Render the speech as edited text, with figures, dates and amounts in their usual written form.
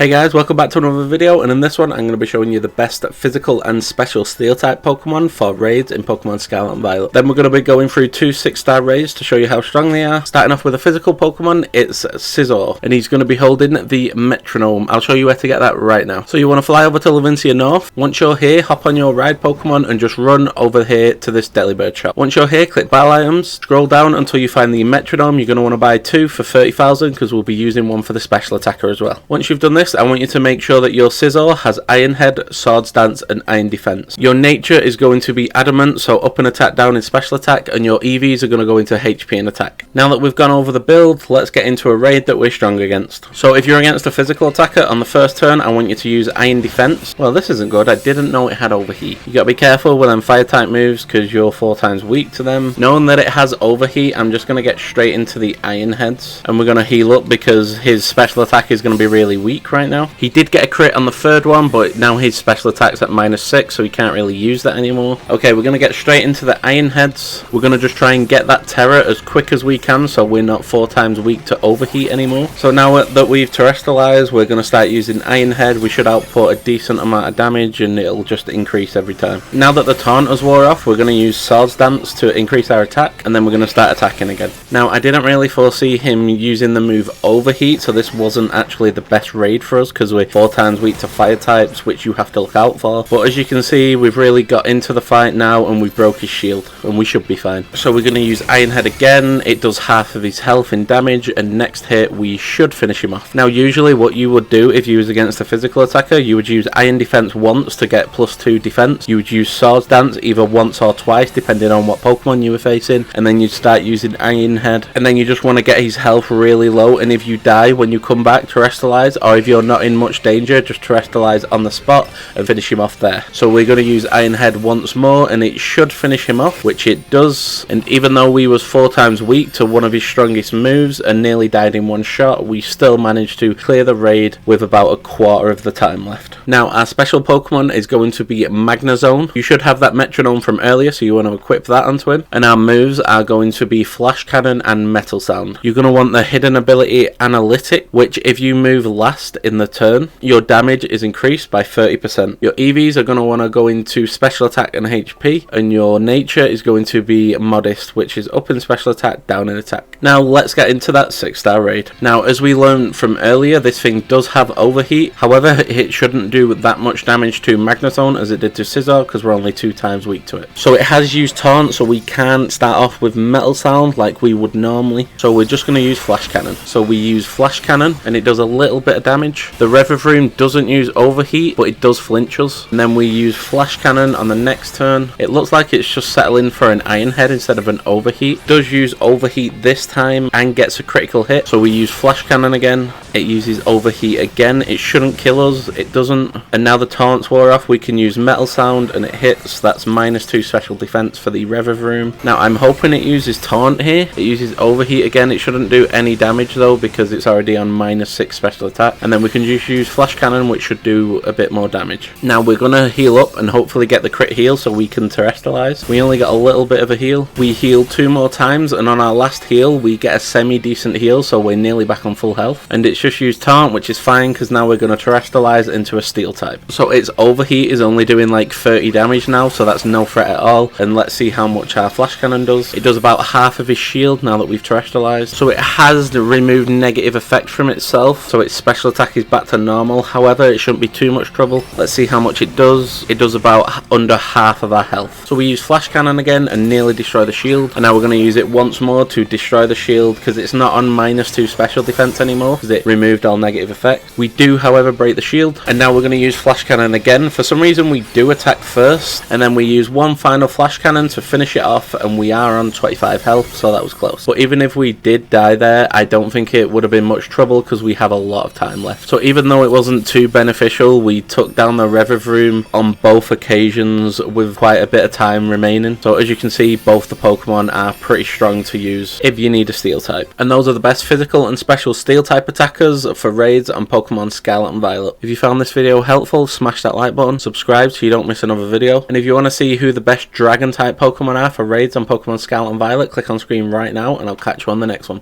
Hey guys, welcome back to another video, and in this one I'm going to be showing you the best physical and special steel type Pokemon for raids in Pokemon Scarlet and Violet. Then we're going to be going through two 6-star raids to show you how strong they are. Starting off with a physical Pokemon, it's Scizor, and he's going to be holding the Metronome. I'll show you where to get that right now. So you want to fly over to Levincia North. Once you're here, hop on your ride Pokemon and just run over here to this Delibird shop. Once you're here, click Battle Items, scroll down until you find the Metronome. You're going to want to buy two for 30,000 because we'll be using one for the special attacker as well. Once you've done this, I want you to make sure that your Scizor has Iron Head, Swords Dance and Iron Defense. Your nature is going to be Adamant, so up and attack, down in special attack, and your EVs are going to go into HP and attack. Now that we've gone over the build, let's get into a raid that we're strong against. So if you're against a physical attacker on the first turn, I want you to use Iron Defense. Well, this isn't good. I didn't know it had Overheat. You got to be careful with them fire type moves because you're 4 times weak to them. Knowing that it has Overheat, I'm just going to get straight into the Iron Heads, and we're going to heal up because his special attack is going to be really weak right now. He did get a crit on the third one, but now his special attack's at -6, so he can't really use that anymore. Okay, we're going to get straight into the Iron Heads. We're going to just try and get that Tera as quick as we can so we're not 4 times weak to Overheat anymore. So now that we've terrestrialized, we're going to start using Iron Head. We should output a decent amount of damage and it'll just increase every time. Now that the taunt has wore off, we're going to use Swords Dance to increase our attack, and then we're going to start attacking again. Now, I didn't really foresee him using the move Overheat, so this wasn't actually the best raid for us because we're 4 times weak to fire types, which you have to look out for. But as you can see, we've really got into the fight now and we've broke his shield and we should be fine. So we're going to use Iron Head again. It does half of his health in damage, and next hit we should finish him off. Now usually what you would do if you was against a physical attacker, you would use Iron Defense once to get +2 defense. You would use Swords Dance either once or twice depending on what Pokemon you were facing, and then you'd start using Iron Head, and then you just want to get his health really low, and if you die when you come back, terrestrialize, or if you're not in much danger, just terrestrialize on the spot and finish him off there. So we're going to use Iron Head once more and it should finish him off, which it does. And even though we was 4 times weak to one of his strongest moves and nearly died in one shot, we still managed to clear the raid with about a quarter of the time left. Now our special Pokemon is going to be Magnezone. You should have that Metronome from earlier, so you want to equip that onto him. And our moves are going to be Flash Cannon and Metal Sound. You're going to want the hidden ability Analytic, which if you move last in the turn, your damage is increased by 30%. Your EVs are going to want to go into special attack and HP, and your nature is going to be Modest, which is up in special attack, down in attack. Now let's get into that 6-star raid. Now as we learned from earlier, this thing does have Overheat. However, it shouldn't do that much damage to Magnezone as it did to Scizor because we're only 2 times weak to it. So it has used Taunt, so we can't start off with Metal Sound like we would normally. So we're just going to use Flash Cannon. So we use Flash Cannon and it does a little bit of damage. The Revivroom doesn't use Overheat, but it does flinch us. And then we use Flash Cannon on the next turn. It looks like it's just settling for an Iron Head instead of an Overheat. It does use Overheat this time and gets a critical hit. So we use Flash Cannon again. It uses Overheat again. It shouldn't kill us. It doesn't. And now the taunts wore off, we can use Metal Sound and it hits. That's -2 special defense for the Revivroom. Now I'm hoping it uses Taunt here. It uses Overheat again. It shouldn't do any damage though because it's already on -6 special attack. And then we can just use Flash Cannon, which should do a bit more damage. Now we're going to heal up and hopefully get the crit heal so we can terrestrialize. We only got a little bit of a heal. We heal 2 more times, and on our last heal we get a semi-decent heal, so we're nearly back on full health. And it's just used Taunt, which is fine because now we're going to terrestrialize into a steel type. So its Overheat is only doing like 30 damage now, so that's no threat at all. And let's see how much our Flash Cannon does. It does about half of his shield now that we've terrestrialized. So it has removed negative effects from itself, so its special attack is back to normal. However, it shouldn't be too much trouble. Let's see how much it does. It does about under half of our health. So we use Flash Cannon again and nearly destroy the shield. And now we're going to use it once more to destroy the shield because it's not on -2 special defense anymore because it removed all negative effects. We do, however, break the shield. And now we're going to use Flash Cannon again. For some reason, we do attack first, and then we use one final Flash Cannon to finish it off, and we are on 25 health, so that was close. But even if we did die there, I don't think it would have been much trouble because we have a lot of time left. So even though it wasn't too beneficial, we took down the Revivroom on both occasions with quite a bit of time remaining. So as you can see, both the Pokemon are pretty strong to use if you need a steel type. And those are the best physical and special steel type attackers for raids on Pokemon Scarlet and Violet. If you found this video helpful, smash that like button, subscribe so you don't miss another video. And if you want to see who the best dragon type Pokemon are for raids on Pokemon Scarlet and Violet, click on screen right now and I'll catch you on the next one.